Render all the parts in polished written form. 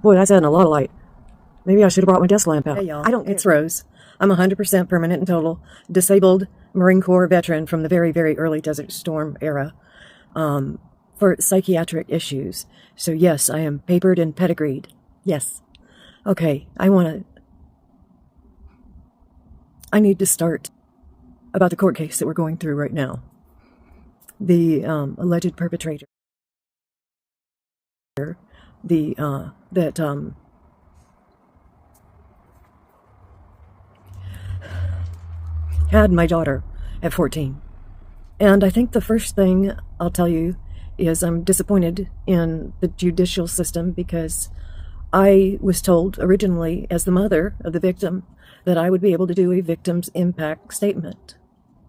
Boy, that's adding a lot of light. Maybe I should have brought my desk lamp out. Hey, y'all. I don't care. It's Rose. I'm 100% permanent and total disabled Marine Corps veteran from the very, very early Desert Storm era for psychiatric issues. So yes, I am papered and pedigreed. Yes. Okay, I need to start about the court case that we're going through right now. The alleged perpetrator, had my daughter at 14. And I think the first thing I'll tell you is I'm disappointed in the judicial system because I was told originally, as the mother of the victim, that I would be able to do a victim's impact statement.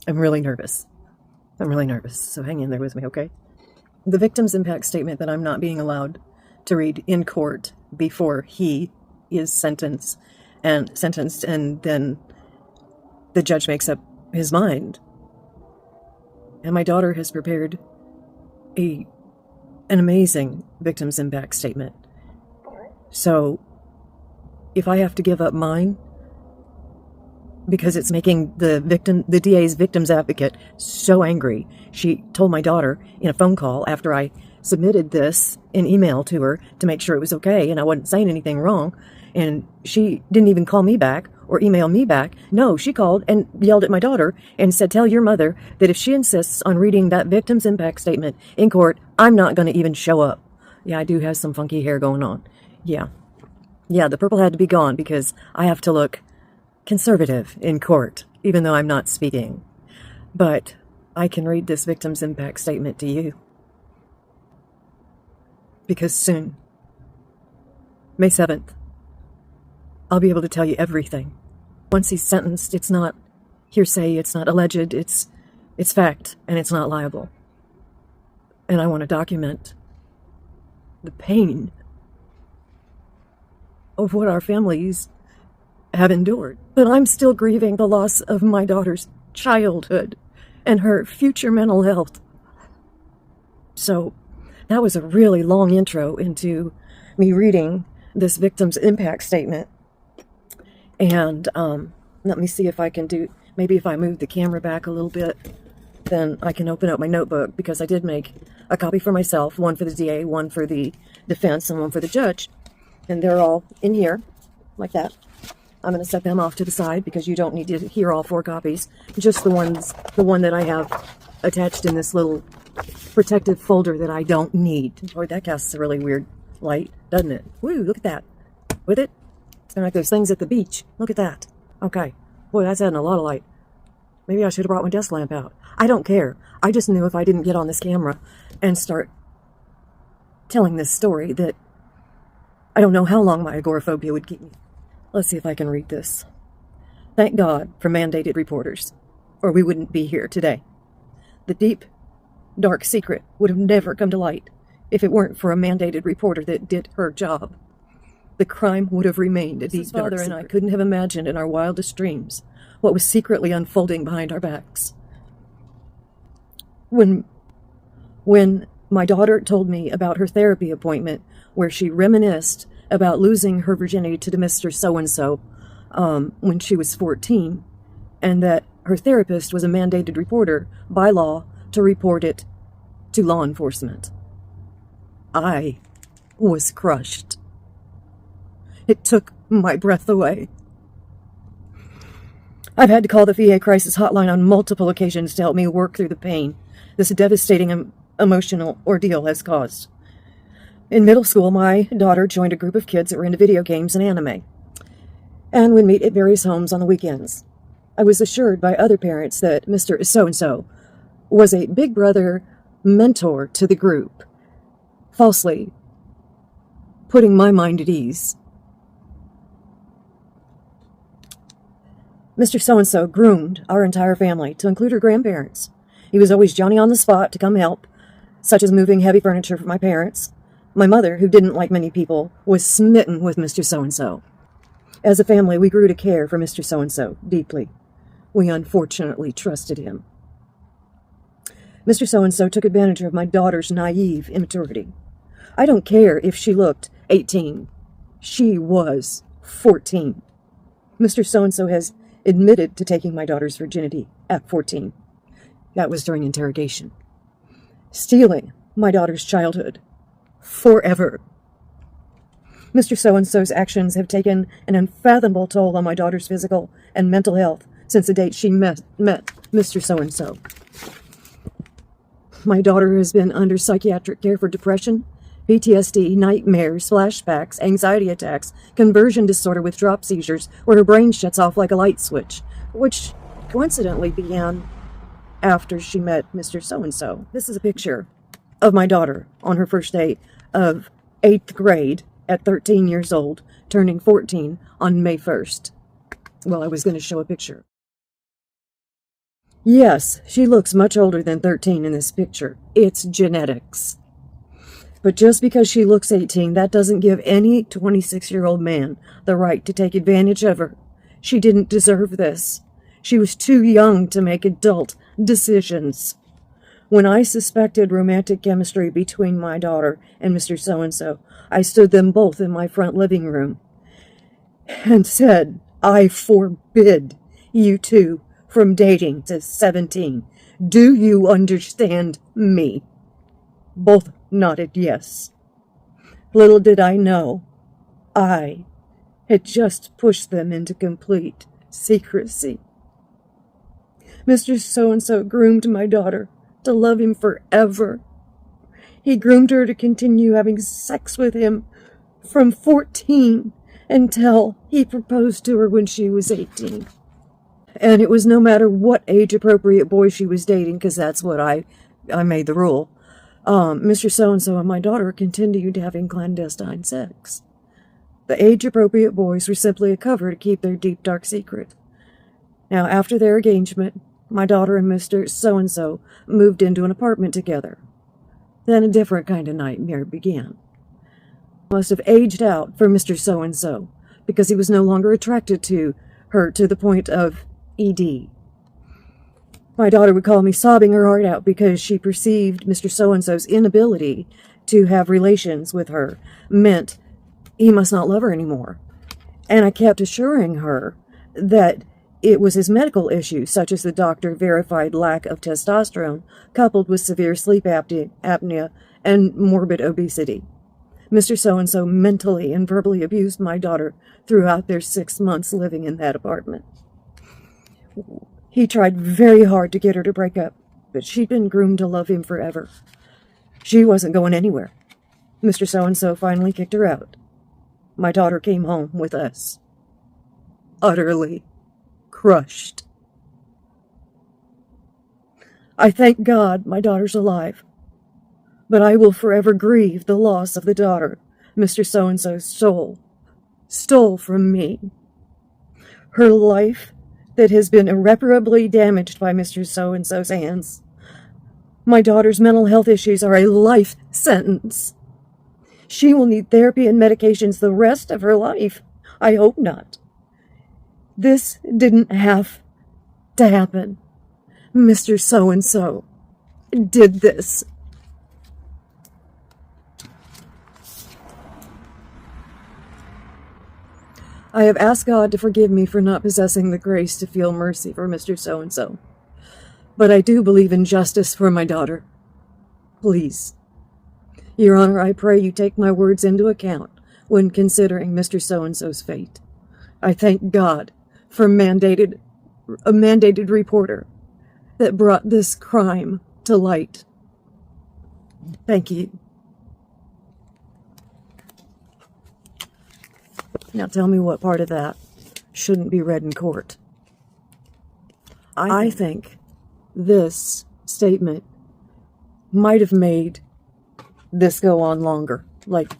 I'm really nervous. So hang in there with me, okay? The victim's impact statement that I'm not being allowed to read in court before he is sentenced, and then the judge makes up his mind. And my daughter has prepared an amazing victim's impact statement. So if I have to give up mine because it's making the DA's victim's advocate so angry, she told my daughter in a phone call after I submitted this in email to her to make sure it was okay and I wasn't saying anything wrong, and she didn't even call me back or email me back. No, she called and yelled at my daughter and said, "Tell your mother that if she insists on reading that victim's impact statement in court, I'm not going to even show up." Yeah, I do have some funky hair going on. Yeah, the purple had to be gone because I have to look conservative in court, even though I'm not speaking. But I can read this victim's impact statement to you. Because soon, May 7th, I'll be able to tell you everything. Once he's sentenced, it's not hearsay, it's not alleged, it's fact, and it's not liable. And I want to document the pain of what our families have endured. But I'm still grieving the loss of my daughter's childhood and her future mental health. So that was a really long intro into me reading this victim's impact statement. And let me see if I can maybe if I move the camera back a little bit, then I can open up my notebook, because I did make a copy for myself, one for the DA, one for the defense, and one for the judge. And they're all in here, like that. I'm going to set them off to the side because you don't need to hear all 4 copies. Just the one that I have attached in this little protective folder that I don't need. Boy, that casts a really weird light, doesn't it? Woo, look at that. With it, it's kind of like those things at the beach. Look at that. Okay. Boy, that's adding a lot of light. Maybe I should have brought my desk lamp out. I don't care. I just knew if I didn't get on this camera and start telling this story that I don't know how long my agoraphobia would keep me. Let's see if I can read this. Thank God for mandated reporters, or we wouldn't be here today. The deep, dark secret would have never come to light if it weren't for a mandated reporter that did her job. The crime would have remained a deep, dark secret. And I couldn't have imagined in our wildest dreams what was secretly unfolding behind our backs. When my daughter told me about her therapy appointment, where she reminisced about losing her virginity to Mr. So-and-so when she was 14, and that her therapist was a mandated reporter by law to report it to law enforcement, I was crushed. It took my breath away. I've had to call the VA crisis hotline on multiple occasions to help me work through the pain this devastating emotional ordeal has caused. In middle school, my daughter joined a group of kids that were into video games and anime, and would meet at various homes on the weekends. I was assured by other parents that Mr. So-and-so was a big brother mentor to the group, falsely putting my mind at ease. Mr. So-and-so groomed our entire family, to include her grandparents. He was always Johnny on the spot to come help, such as moving heavy furniture for my parents. My mother, who didn't like many people, was smitten with Mr. So-and-so. As a family, we grew to care for Mr. So-and-so deeply. We unfortunately trusted him. Mr. So-and-so took advantage of my daughter's naive immaturity. I don't care if she looked 18 She was 14. Mr. So-and-so has admitted to taking my daughter's virginity at 14. That was during interrogation. Stealing my daughter's childhood forever. Mr. So-and-so's actions have taken an unfathomable toll on my daughter's physical and mental health since the date she met Mr. So-and-so. My daughter has been under psychiatric care for depression, PTSD, nightmares, flashbacks, anxiety attacks, conversion disorder with drop seizures, where her brain shuts off like a light switch, which coincidentally began after she met Mr. So-and-so. This is a picture of my daughter on her first day of 8th grade at 13 years old, turning 14 on May 1st. Well, I was going to show a picture. Yes, she looks much older than 13 in this picture. It's genetics. But just because she looks 18, that doesn't give any 26-year-old man the right to take advantage of her. She didn't deserve this. She was too young to make adult decisions. When I suspected romantic chemistry between my daughter and Mr. So-and-so, I stood them both in my front living room and said, I forbid you two from dating to 17. Do you understand me? Both nodded yes. Little did I know, I had just pushed them into complete secrecy. Mr. So-and-so groomed my daughter to love him forever. He groomed her to continue having sex with him from 14 until he proposed to her when she was 18. And it was no matter what age-appropriate boy she was dating, because that's what I made the rule. Mr. So-and-so and my daughter continued having clandestine sex. The age-appropriate boys were simply a cover to keep their deep, dark secret. Now, after their engagement, my daughter and Mr. So-and-so moved into an apartment together. Then a different kind of nightmare began. Must have aged out for Mr. So-and-so because he was no longer attracted to her to the point of ED. My daughter would call me sobbing her heart out because she perceived Mr. So-and-so's inability to have relations with her meant he must not love her anymore. And I kept assuring her that it was his medical issues, such as the doctor-verified lack of testosterone, coupled with severe sleep apnea and morbid obesity. Mr. So-and-so mentally and verbally abused my daughter throughout their 6 months living in that apartment. He tried very hard to get her to break up, but she'd been groomed to love him forever. She wasn't going anywhere. Mr. So-and-so finally kicked her out. My daughter came home with us, utterly crushed. I thank God my daughter's alive, but I will forever grieve the loss of the daughter Mr. So-and-so stole from me. Her life that has been irreparably damaged by Mr. So-and-so's hands. My daughter's mental health issues are a life sentence. She will need therapy and medications the rest of her life. I hope not. This didn't have to happen. Mr. So-and-so did this. I have asked God to forgive me for not possessing the grace to feel mercy for Mr. So-and-so. But I do believe in justice for my daughter. Please, Your Honor, I pray you take my words into account when considering Mr. So-and-so's fate. I thank God for a mandated reporter that brought this crime to light. Thank you. Now tell me what part of that shouldn't be read in court. I think this statement might have made this go on longer. Like,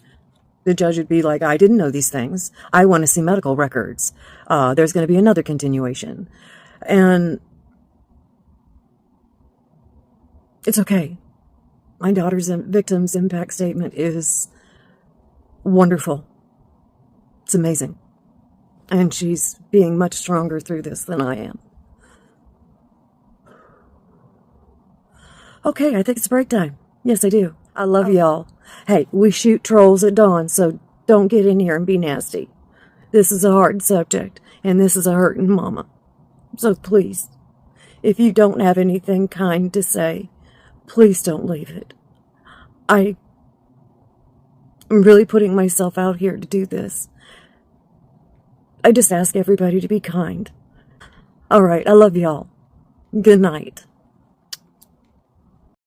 the judge would be like, I didn't know these things. I want to see medical records. There's going to be another continuation. And it's okay. My daughter's victim's impact statement is wonderful. It's amazing. And she's being much stronger through this than I am. Okay, I think it's break time. Yes, I do. I love y'all. Hey, we shoot trolls at dawn, so Don't get in here and be nasty. This is a hard subject, and this is a hurting mama. So please, if you don't have anything kind to say, please don't leave it. I'm really putting myself out here to do this. I just ask everybody to be kind. All right, I love y'all. Good night.